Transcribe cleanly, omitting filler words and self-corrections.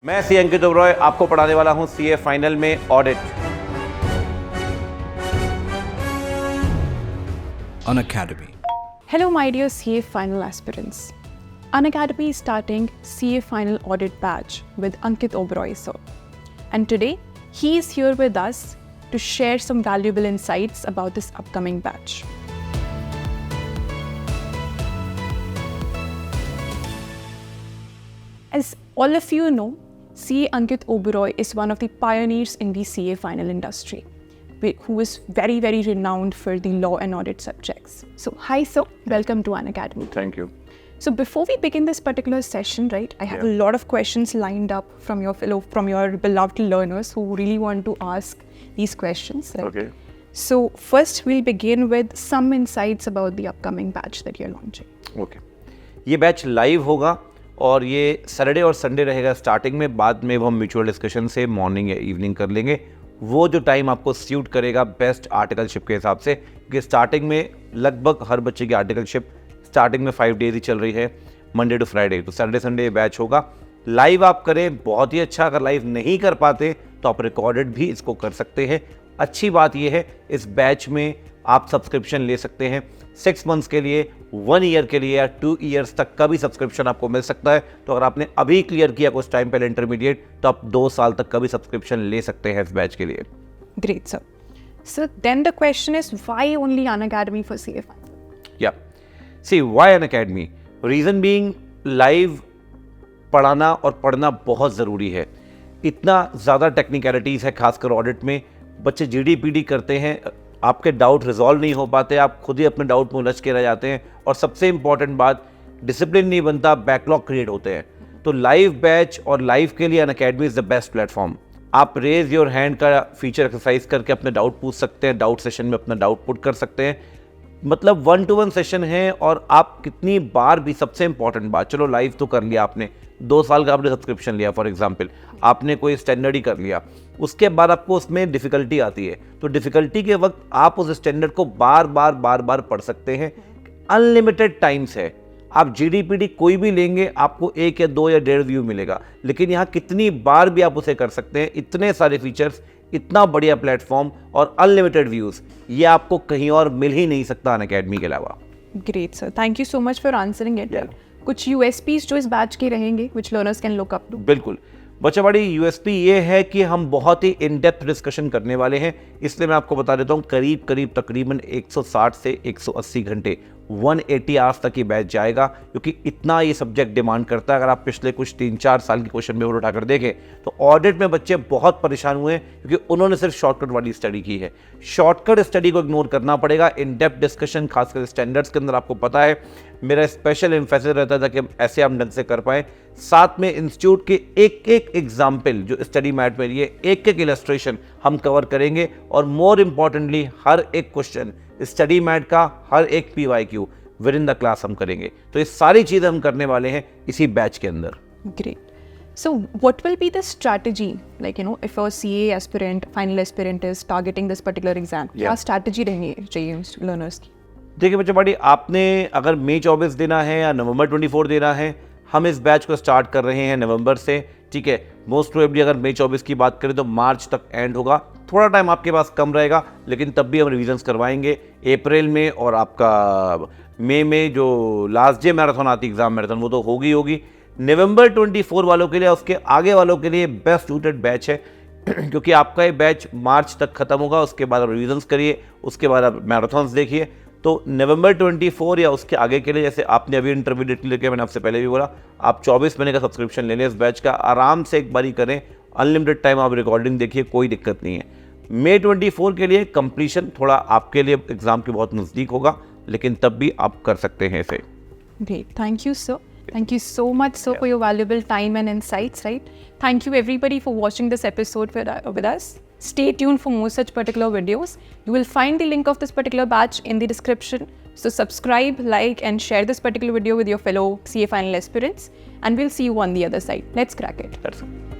मैं सी अंकित ओबरॉय आपको पढ़ाने वाला हूं सीए फाइनल में audit. Unacademy. Hello, my dear CA final aspirants. Unacademy is starting CA final audit batch with Ankit Oberoi sir. And today, he is here with us to share some valuable insights about this upcoming batch. As all of you know, CA Ankit Oberoi is one of the pioneers in the CA final industry, who is very, very renowned for the law and audit subjects. So, hi sir, welcome to Unacademy. Thank you. So before we begin this particular session, right, I have a lot of questions lined up from your beloved learners who really want to ask these questions. Right? Okay. So first we'll begin with some insights about the upcoming batch that you're launching. Okay, ये batch live होगा और ये Saturday और Sunday रहेगा starting में, बाद में वो हम म्यूचुअल डिस्कशन से मॉर्निंग या इवनिंग कर लेंगे। वो जो टाइम आपको सूट करेगा बेस्ट आर्टिकलशिप के हिसाब से, क्योंकि स्टार्टिंग में लगभग हर बच्चे की आर्टिकलशिप स्टार्टिंग में 5 डेज ही चल रही है, मंडे टू फ्राइडे। तो सैटरडे संडे बैच होगा। लाइव आप करें बहुत ही अच्छा, अगर लाइव नहीं कर पाते तो आप रिकॉर्डेड भी इसको कर सकते हैं। अच्छी बात यह है इस बैच में आप सब्सक्रिप्शन ले सकते हैं 6 मंथ्स के लिए, 1 ईयर के लिए या 2 ईयर्स तक का भी सब्सक्रिप्शन आपको मिल सकता है। तो अगर आपने अभी क्लियर किया कुछ टाइम पहले इंटरमीडिएट, तो आप 2 साल तक का भी सब्सक्रिप्शन ले सकते हैं इस बैच के लिए। Great, sir. So then the question is, why only Unacademy for CA final? या see why Unacademy? Reason being live पढ़ाना और पढ़ना बहुत ज़रूरी है। इतना ज़्यादा टेक्निकलिटीज़ है, खासकर ऑडिट में बच्चे जीडीपीडी करते हैं, आपके डाउट रिजॉल्व नहीं हो पाते, आप खुद ही अपने डाउट में उलझ के रह जाते हैं। और सबसे इंपॉर्टेंट बात, डिसिप्लिन नहीं बनता, बैकलॉग क्रिएट होते हैं। तो लाइव बैच और लाइव के लिए Unacademy is the best platform. आप रेज योर हैंड का फीचर एक्सरसाइज करके अपने डाउट पूछ सकते हैं, डाउट सेशन में अपना डाउट पुट कर सकते हैं। मतलब 1-to-1 सेशन है और आप कितनी बार भी, सबसे इंपॉर्टेंट बात, चलो लाइव तो कर लिया आपने, 2 साल का आपने सब्सक्रिप्शन लिया फॉर एग्जांपल, आपने कोई स्टैंडर्ड ही कर लिया, उसके बाद आपको उसमें डिफ़िकल्टी आती है, तो डिफ़िकल्टी के वक्त आप उस स्टैंडर्ड को बार बार पढ़ सकते हैं। अनलिमिटेड टाइम्स है, आप जीडीपीडी कोई भी लेंगे आपको 1 या 2 या 1.5 व्यू मिलेगा, लेकिन यहाँ कितनी बार भी आप उसे कर सकते हैं। इतने सारे फीचर्स, इतना बढ़िया प्लेटफॉर्म और अनलिमिटेड व्यूज़, ये आपको कहीं और मिल ही नहीं सकता Unacademy के अलावा। Great, sir. Thank you so much for answering it. Yeah. कुछ USPs जो इस बैच के रहेंगे, which learners can look up to. बिल्कुल, बच्चा बड़ी यूएसपी ये है कि हम बहुत ही इन डेप्थ डिस्कशन करने वाले हैं, इसलिए मैं आपको बता देता हूँ करीब तकरीबन 160 से 180 घंटे 180 आवर्स तक ये बैच जाएगा, क्योंकि इतना ये सब्जेक्ट डिमांड करता है। अगर आप पिछले कुछ 3-4 साल के क्वेश्चन पेपर उठाकर देखें तो ऑडिट में बच्चे बहुत परेशान हुए हैं, क्योंकि उन्होंने सिर्फ शॉर्टकट वाली स्टडी की है। शॉर्टकट स्टडी को इग्नोर करना पड़ेगा। इन डेप्थ डिस्कशन खासकर स्टैंडर्ड्स के अंदर, आपको पता है मेरा स्पेशल एम्फेसिस रहता था कि ऐसे हम ढंग से कर पाएँ। साथ में इंस्टीट्यूट के एक एग्जाम्पल जो स्टडी मैट में लिए, एक इलस्ट्रेशन हम कवर करेंगे, और मोर इम्पॉर्टेंटली हर एक क्वेश्चन स्टडी मैट का, हर एक PYQ with in the class हम करेंगे। तो ये सारी चीज़ें हम करने वाले हैं इसी बैच के अंदर। Great. So what will be the strategy? Like, if a CA aspirant, final aspirant is targeting this particular exam, क्या strategy रहनी चाहिए learners की? देखिए बच्चों बड़ी, आपने अगर मई 24 देना है या नवंबर 24 देना है, हम इस बैच को स्टार्ट कर रहे हैं नवंबर से, ठीक है। मोस्ट प्रोबेबली अगर मई 24 की बात करें तो मार्च तक एंड होगा। थोड़ा टाइम आपके पास कम रहेगा, लेकिन तब भी हम रिविजन्स करवाएंगे अप्रैल में, और आपका मई में जो लास्ट डे मैराथन आती है, एग्जाम मैराथन, वो तो होगी। नवंबर 24 वालों के लिए, उसके आगे वालों के लिए बेस्ट सूटेड बैच है, क्योंकि आपका ये बैच मार्च तक खत्म होगा। उसके बाद आप रिविजन्स करिए, उसके बाद आप मैराथन्स देखिए। तो नवंबर 24 या उसके आगे के लिए, जैसे आपने अभी इंटरमीडिएट लेके, मैंने आपसे पहले भी बोला, आप 24 महीने का सब्सक्रिप्शन ले लें इस बैच का, आराम से एक बारी करें, अनलिमिटेड टाइम आप रिकॉर्डिंग देखिए, कोई दिक्कत नहीं है। मई 24 के लिए कंप्लीशन थोड़ा आपके लिए एग्जाम के बहुत नज़दीक होगा, लेकिन तब भी आप कर सकते हैं इसे। Great. Thank you, sir. Thank you so much, sir, for your valuable time and insights, right? Thank you everybody for watching this episode with us. Stay tuned for more such particular videos. You will find the link of this particular batch in the description. So subscribe, like and share this particular video with your fellow CA final aspirants, and we'll see you on the other side. Let's crack it. That's it.